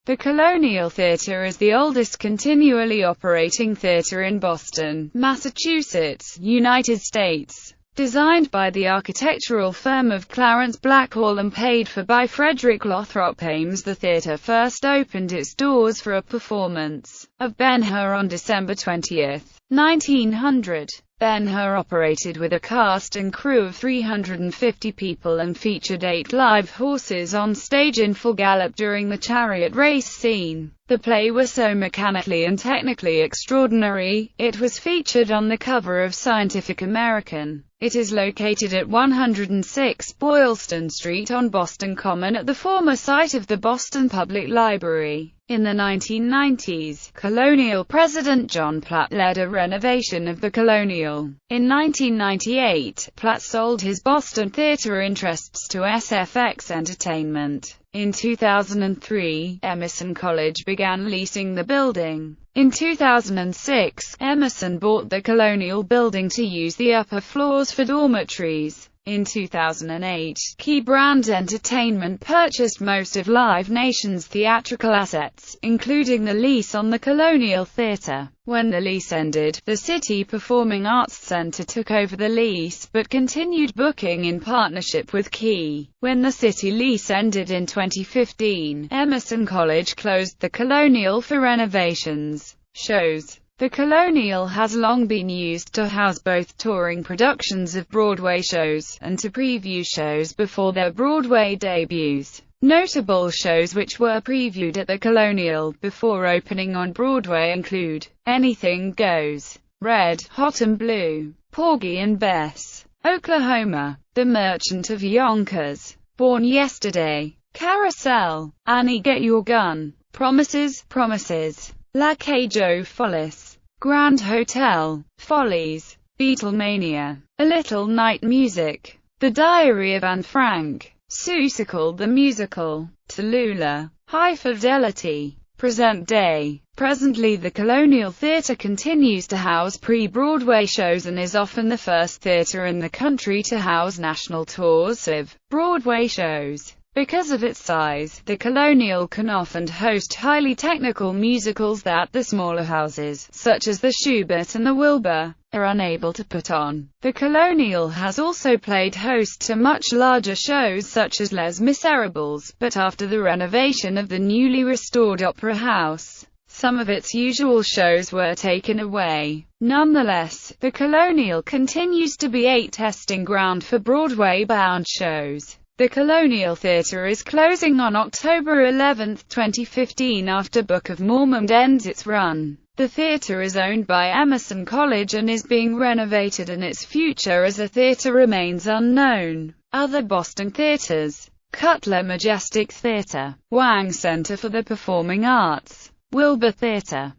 The Colonial Theatre is the oldest continually operating theatre in Boston, Massachusetts, United States. Designed by the architectural firm of Clarence Blackwell and paid for by Frederick Lothrop Ames, the theatre first opened its doors for a performance of Ben-Hur on December 20, 1900. Ben-Hur operated with a cast and crew of 350 people and featured 8 live horses on stage in full gallop during the chariot race scene. The play was so mechanically and technically extraordinary, it was featured on the cover of Scientific American. It is located at 106 Boylston Street on Boston Common at the former site of the Boston Public Library. In the 1990s, Colonial President John Platt led a renovation of the Colonial. In 1998, Platt sold his Boston theater interests to SFX Entertainment. In 2003, Emerson College began leasing the building. In 2006, Emerson bought the Colonial building to use the upper floors for dormitories. In 2008, Key Brand Entertainment purchased most of Live Nation's theatrical assets, including the lease on the Colonial Theatre. When the lease ended, the City Performing Arts Center took over the lease, but continued booking in partnership with Key. When the City lease ended in 2015, Emerson College closed the Colonial for renovations. Shows. The Colonial has long been used to house both touring productions of Broadway shows, and to preview shows before their Broadway debuts. Notable shows which were previewed at the Colonial before opening on Broadway include Anything Goes, Red, Hot and Blue, Porgy and Bess, Oklahoma, The Merchant of Yonkers, Born Yesterday, Carousel, Annie Get Your Gun, Promises, La Cage aux Follies, Grand Hotel, Follies, Beatlemania, A Little Night Music, The Diary of Anne Frank, Seussical the Musical, Tallulah, High Fidelity, Present Day. Presently the Colonial Theatre continues to house pre-Broadway shows and is often the first theatre in the country to house national tours of Broadway shows. Because of its size, the Colonial can often host highly technical musicals that the smaller houses, such as the Shubert and the Wilbur, are unable to put on. The Colonial has also played host to much larger shows such as Les Miserables, but after the renovation of the newly restored Opera House, some of its usual shows were taken away. Nonetheless, the Colonial continues to be a testing ground for Broadway-bound shows. The Colonial Theatre is closing on October 11, 2015 after Book of Mormon ends its run. The theatre is owned by Emerson College and is being renovated, and its future as a theatre remains unknown. Other Boston theatres: Cutler Majestic Theatre, Wang Center for the Performing Arts, Wilbur Theatre.